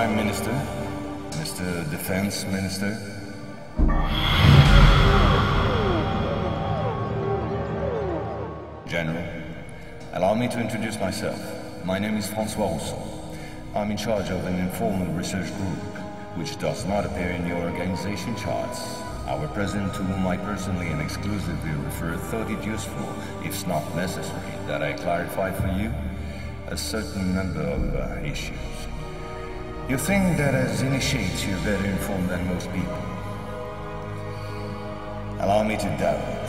Prime Minister, Mr. Defense Minister. General, allow me to introduce myself. My name is François Rousseau. I'm in charge of an informal research group, which does not appear in your organization charts. Our president, to whom I personally and exclusively refer, thought it useful, if not necessary, that I clarify for you a certain number of issues. You think that as initiates you're better informed than most people. Allow me to doubt.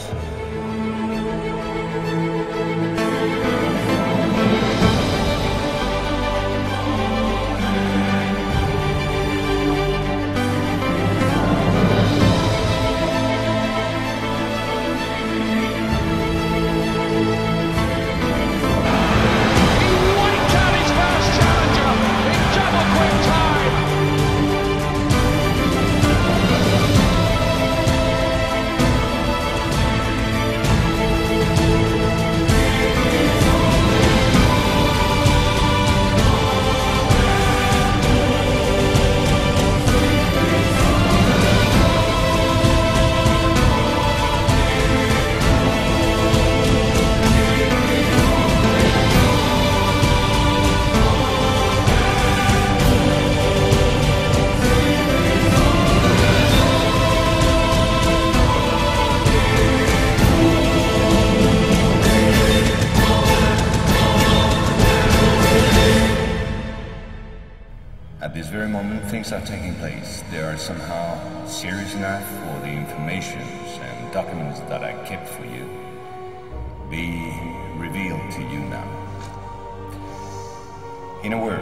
At this very moment, things are taking place. They are somehow serious enough for the informations and documents that I kept for you be revealed to you now. In a word,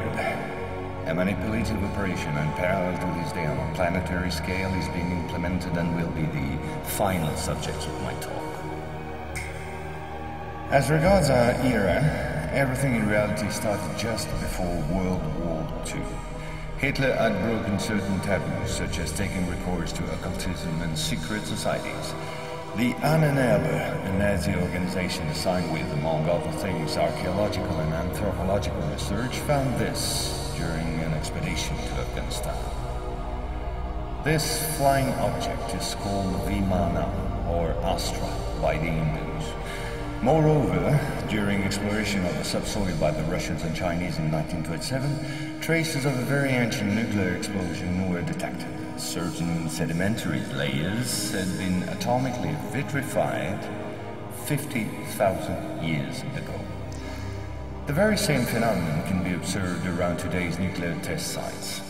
a manipulative operation unparalleled to this day on a planetary scale is being implemented and will be the final subject of my talk. As regards our era, everything in reality started just before World War II. Hitler had broken certain taboos, such as taking recourse to occultism and secret societies. The Ahnenerbe, a Nazi organization assigned with, among other things, archaeological and anthropological research, found this during an expedition to Afghanistan. This flying object is called Vimana, or Astra, by the Hindus. Moreover, during exploration of the subsoil by the Russians and Chinese in 1927, traces of a very ancient nuclear explosion were detected. Certain sedimentary layers had been atomically vitrified 50,000 years ago. The very same phenomenon can be observed around today's nuclear test sites.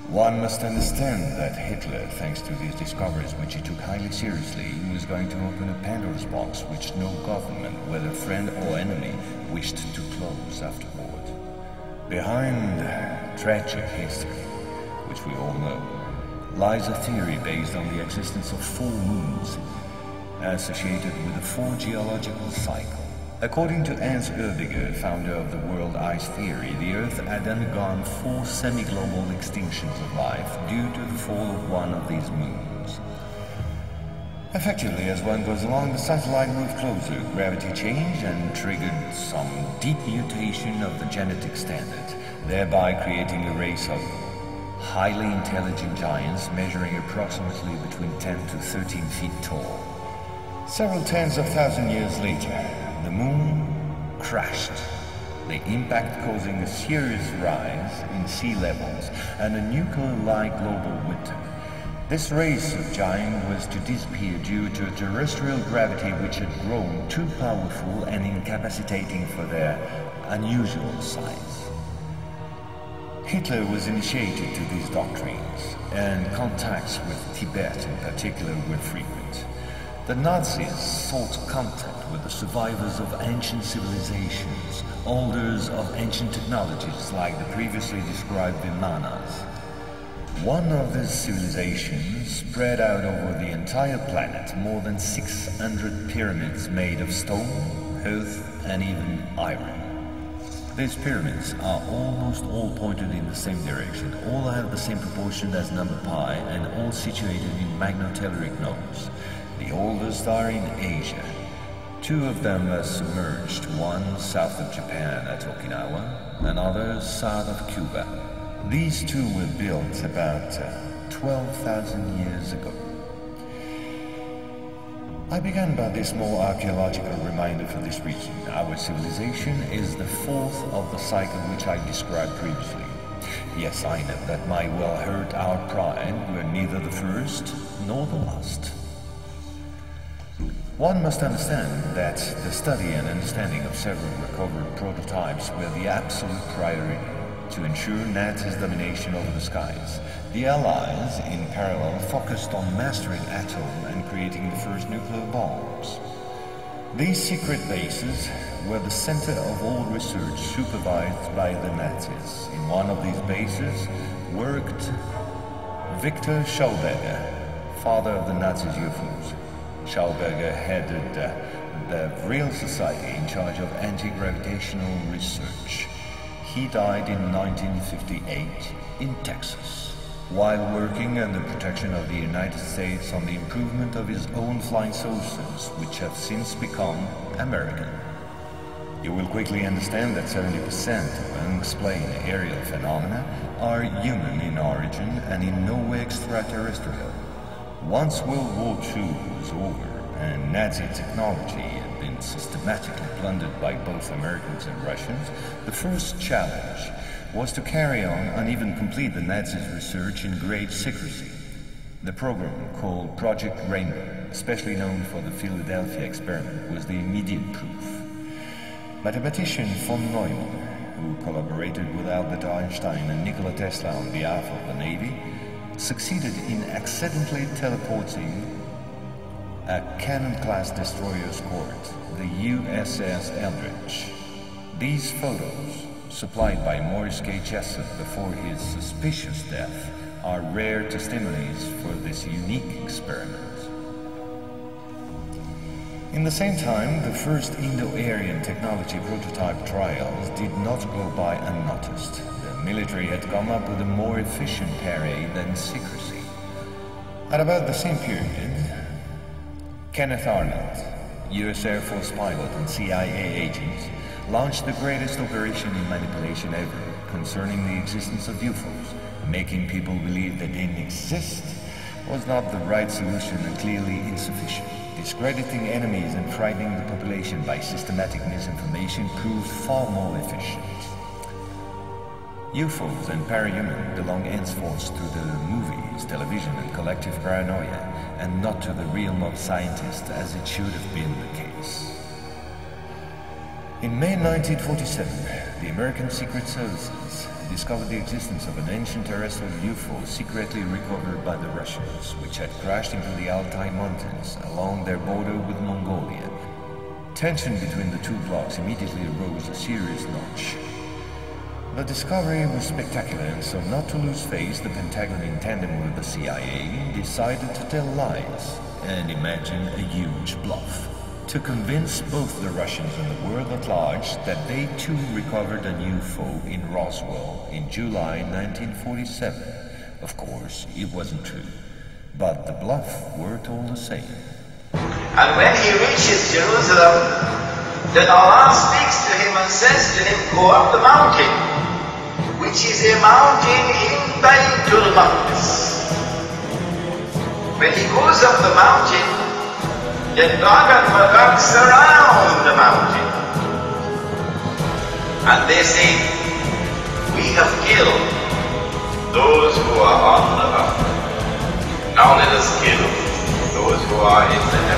One must understand that Hitler, thanks to these discoveries which he took highly seriously, was going to open a Pandora's box which no government, whether friend or enemy, wished to close afterward. Behind tragic history, which we all know, lies a theory based on the existence of 4 moons associated with the 4 geological cycle. According to Hoerbiger, founder of the world ice theory, the Earth had undergone 4 semi-global extinctions of life due to the fall of one of these moons. Effectively, as one goes along, the satellite moved closer, gravity changed and triggered some deep mutation of the genetic standard, thereby creating a race of highly intelligent giants measuring approximately between 10 to 13 feet tall. Several tens of thousands years later, the moon crashed, the impact causing a serious rise in sea levels and a nuclear-like global winter. This race of giants was to disappear due to a terrestrial gravity which had grown too powerful and incapacitating for their unusual size. Hitler was initiated to these doctrines, and contacts with Tibet in particular were frequent. The Nazis sought contact with the survivors of ancient civilizations, holders of ancient technologies like the previously described Vimanas. One of these civilizations spread out over the entire planet more than 600 pyramids made of stone, earth, and even iron. These pyramids are almost all pointed in the same direction, all have the same proportion as number pi, and all situated in magnetotelluric nodes. The oldest are in Asia. 2 of them are submerged, one south of Japan at Okinawa, another south of Cuba. These two were built about 12,000 years ago. I began by this small archaeological reminder for this reason. Our civilization is the fourth of the cycle which I described previously. Yes, I know that might well hurt our pride. We're neither the first nor the last. One must understand that the study and understanding of several recovered prototypes were the absolute priority to ensure Nazis' domination over the skies. The Allies, in parallel, focused on mastering atom and creating the first nuclear bombs. These secret bases were the center of all research supervised by the Nazis. In one of these bases worked Viktor Schauberger, father of the Nazis' UFOs. Schauberger headed the Real Society in charge of anti-gravitational research. He died in 1958 in Texas, while working under protection of the United States on the improvement of his own flying saucers, which have since become American. You will quickly understand that 70% of unexplained aerial phenomena are human in origin and in no way extraterrestrial. Once World War II was over and Nazi technology had been systematically plundered by both Americans and Russians, the first challenge was to carry on and even complete the Nazis' research in great secrecy. The program, called Project Rainbow, especially known for the Philadelphia experiment, was the immediate proof. Mathematician von Neumann, who collaborated with Albert Einstein and Nikola Tesla on behalf of the Navy, succeeded in accidentally teleporting a Cannon-class destroyer escort, the USS Eldridge. These photos, supplied by Morris K. Jessup before his suspicious death, are rare testimonies for this unique experiment. In the same time, the first Indo-Aryan technology prototype trials did not go by unnoticed. The military had come up with a more efficient parade than secrecy. At about the same period, Kenneth Arnold, US Air Force pilot and CIA agent, launched the greatest operation in manipulation ever concerning the existence of UFOs. Making people believe they didn't exist was not the right solution and clearly insufficient. Discrediting enemies and frightening the population by systematic misinformation proved far more efficient. UFOs and parahuman belong henceforth to the movies, television, and collective paranoia, and not to the realm of scientists as it should have been the case. In May 1947, the American Secret Services discovered the existence of an ancient terrestrial UFO secretly recovered by the Russians, which had crashed into the Altai Mountains along their border with Mongolia. Tension between the two blocs immediately rose a serious notch. The discovery was spectacular, and so not to lose face, the Pentagon, in tandem with the CIA, decided to tell lies and imagine a huge bluff, to convince both the Russians and the world at large that they too recovered a UFO in Roswell in July 1947. Of course, it wasn't true, but the bluff worked all the same. And when he reaches Jerusalem, then Allah speaks to him and says to him, go up the mountain, which is a mountain in Baitul Maqdis. When he goes up the mountain, then Gog and Magog surround the mountain. And they say, we have killed those who are on the mountain. Now let us kill those who are in the